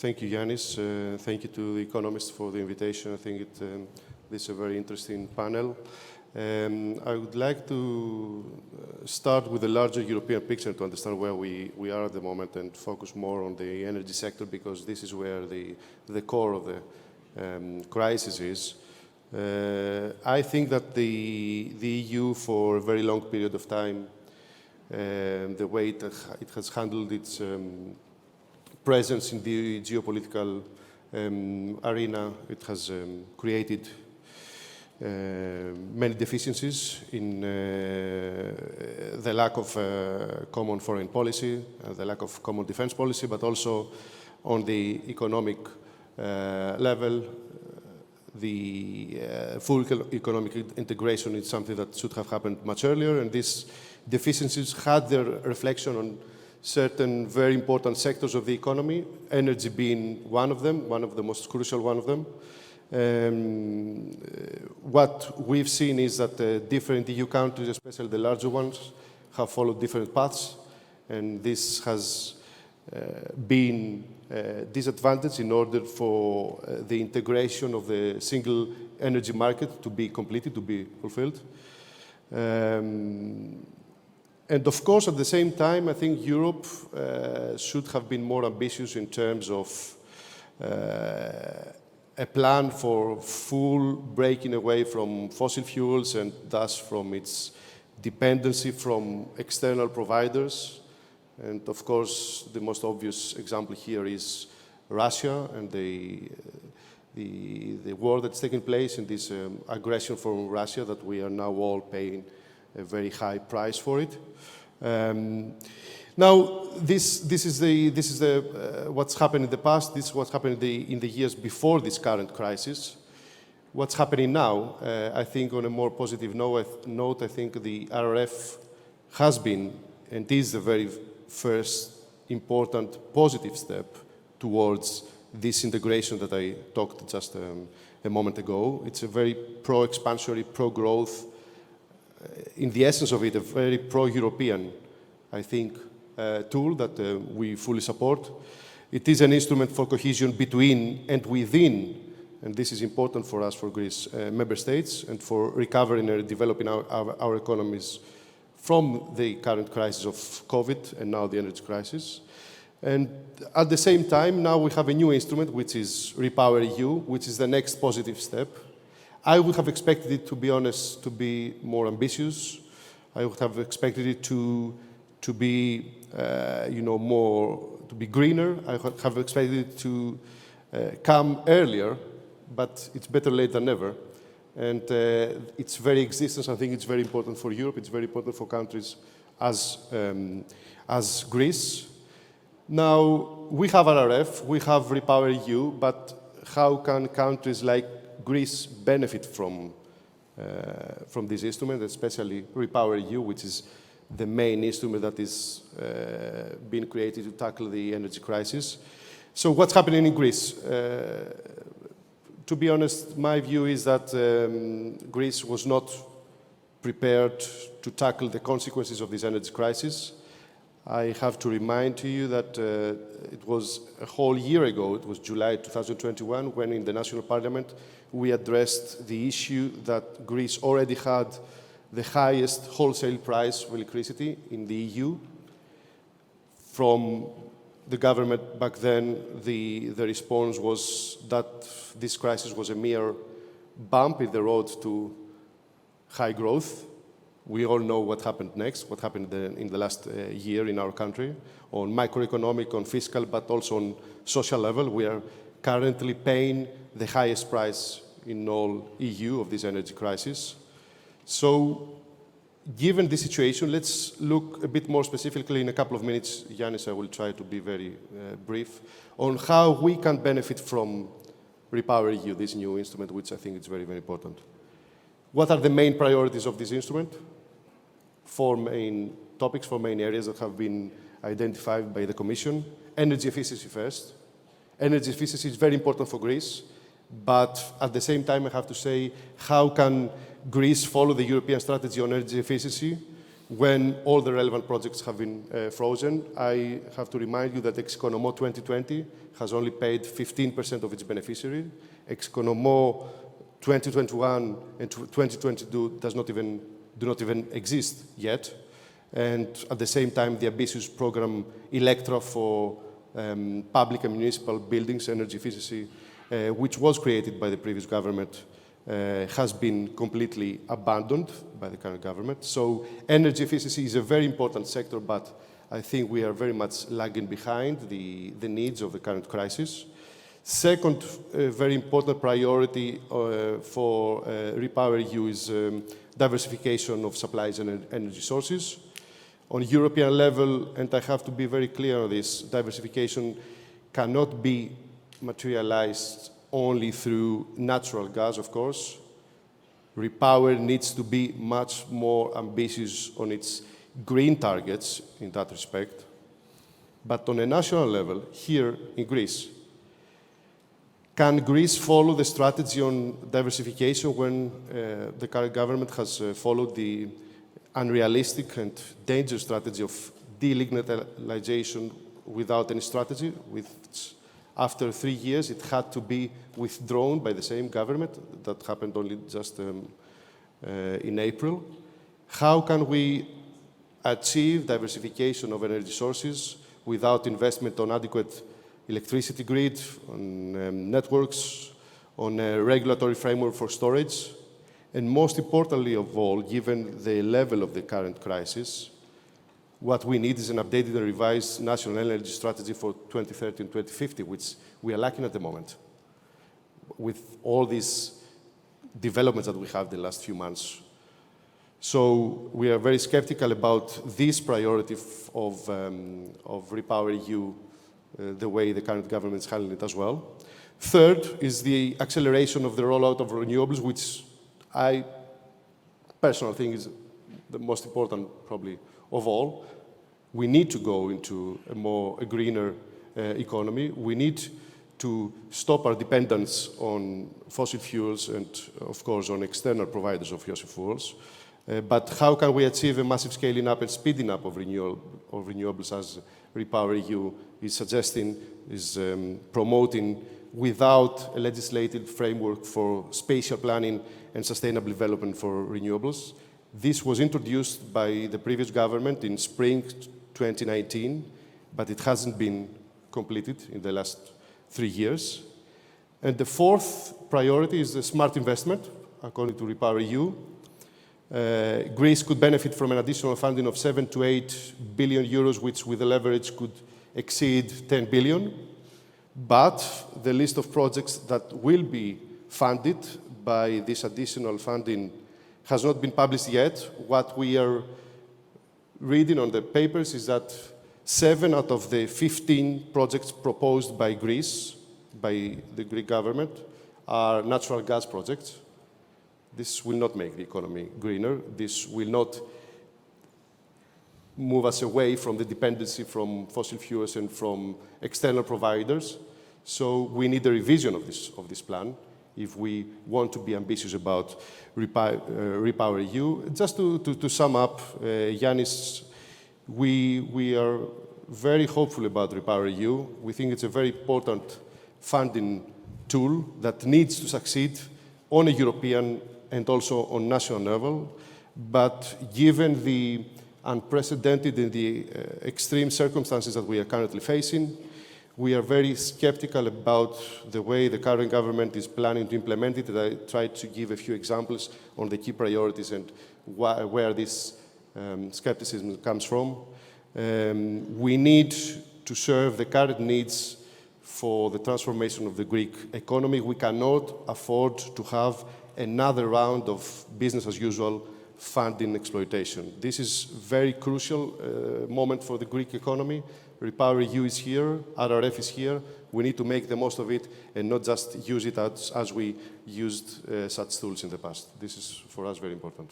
Thank you, Yanis. Thank you to the economists for the invitation. I think this is a very interesting panel. I would like to start with the larger European picture to understand where we are at the moment and focus more on the energy sector, because this is where the core of the crisis is. I think that the EU, for a very long period of time, the way it has handled its presence in the geopolitical arena, it has created many deficiencies in the lack of common foreign policy, the lack of common defense policy, but also on the economic level. The full economic integration is something that should have happened much earlier, and these deficiencies had their reflection on certain very important sectors of the economy, energy being one of them, one of the most crucial one of them. What we've seen is that different EU countries, especially the larger ones, have followed different paths, and this has been a disadvantage in order for the integration of the single energy market to be completed, to be fulfilled. And of course, at the same time, I think Europe should have been more ambitious in terms of a plan for full breaking away from fossil fuels and thus from its dependency from external providers. And of course, the most obvious example here is Russia and the war that's taking place and this aggression from Russia that we are now all paying a very high price for it. Now, this is what's happened in the past. This is what's happened in the years before this current crisis. What's happening now, I think on a more positive note, I think the RRF has been and is the very first important positive step towards this integration that I talked just a moment ago. It's a very pro-expansionary, pro-growth, in the essence of it, a very pro-European, I think, tool that we fully support. It is an instrument for cohesion between and within, and this is important for us, for Greece, member states, and for recovering and developing our economies from the current crisis of COVID and now the energy crisis. And at the same time, now we have a new instrument, which is REpowerEU, which is the next positive step. I would have expected it, to be honest, to be more ambitious. I would have expected it to be, to be greener. I would have expected it to come earlier, but it's better late than never. And its very existence, I think it's very important for Europe. It's very important for countries as Greece. Now, we have RRF, we have REpowerEU, but how can countries like Greece benefit from this instrument, especially REpowerEU, which is the main instrument that is being created to tackle the energy crisis? So what's happening in Greece? To be honest, my view is that Greece was not prepared to tackle the consequences of this energy crisis. I have to remind to you that it was a whole year ago, it was July 2021, when in the National Parliament we addressed the issue that Greece already had the highest wholesale price of electricity in the EU. From the government back then, the response was that this crisis was a mere bump in the road to high growth. We all know what happened next, what happened in the last year in our country, on macroeconomic, on fiscal, but also on social level. We are currently paying the highest price in all EU of this energy crisis. So, given this situation, let's look a bit more specifically in a couple of minutes. Yanis, I will try to be very brief, on how we can benefit from REpowerEU, this new instrument, which I think is very, very important. What are the main priorities of this instrument? 4 main topics, 4 main areas that have been identified by the Commission. Energy efficiency first. Energy efficiency is very important for Greece, but at the same time, I have to say, how can Greece follow the European strategy on energy efficiency when all the relevant projects have been frozen. I have to remind you that Execonomo 2020 has only paid 15% of its beneficiary. Execonomo 2021 and 2022 do not even exist yet. And at the same time, the ambitious program Electra for public and municipal buildings, energy efficiency, which was created by the previous government, has been completely abandoned by the current government. So energy efficiency is a very important sector, but I think we are very much lagging behind the needs of the current crisis. Second, very important priority for REpowerEU is diversification of supplies and energy sources. On European level, and I have to be very clear on this, diversification cannot be materialized only through natural gas, of course. REpower needs to be much more ambitious on its green targets in that respect. But on a national level, here in Greece, can Greece follow the strategy on diversification when the current government has followed the unrealistic and dangerous strategy of delignitalization without any strategy, which after 3 years it had to be withdrawn by the same government? That happened only just in April. How can we achieve diversification of energy sources without investment on adequate electricity grid, on networks, on a regulatory framework for storage? And most importantly of all, given the level of the current crisis, what we need is an updated and revised national energy strategy for 2030 and 2050, which we are lacking at the moment, with all these developments that we have the last few months. So we are very skeptical about this priority of REpowerEU, the way the current government is handling it as well. Third is the acceleration of the rollout of renewables, which I personally think is the most important probably of all. We need to go into a greener economy. We need to stop our dependence on fossil fuels and, of course, on external providers of fossil fuels. But how can we achieve a massive scaling up and speeding up of renewables, as REpowerEU is suggesting, is promoting, without a legislated framework for spatial planning and sustainable development for renewables? This was introduced by the previous government in spring 2019, but it hasn't been completed in the last 3 years. And the fourth priority is the smart investment, according to REpowerEU. Greece could benefit from an additional funding of 7 to 8 billion euros, which with the leverage could exceed 10 billion. But the list of projects that will be funded by this additional funding has not been published yet. What we are reading on the papers is that 7 out of the 15 projects proposed by Greece, by the Greek government, are natural gas projects. This will not make the economy greener. This will not move us away from the dependency from fossil fuels and from external providers. So we need a revision of this plan if we want to be ambitious about REpowerEU. Just to sum up, Yannis, we are very hopeful about REpowerEU. We think it's a very important funding tool that needs to succeed on a European and also on national level. But given the unprecedented and the extreme circumstances that we are currently facing, we are very skeptical about the way the current government is planning to implement it. And I tried to give a few examples on the key priorities and where this skepticism comes from. We need to serve the current needs for the transformation of the Greek economy. We cannot afford to have another round of business as usual funding exploitation. This is a very crucial moment for the Greek economy. REpowerEU is here, RRF is here. We need to make the most of it and not just use it as we used such tools in the past. This is, for us, very important.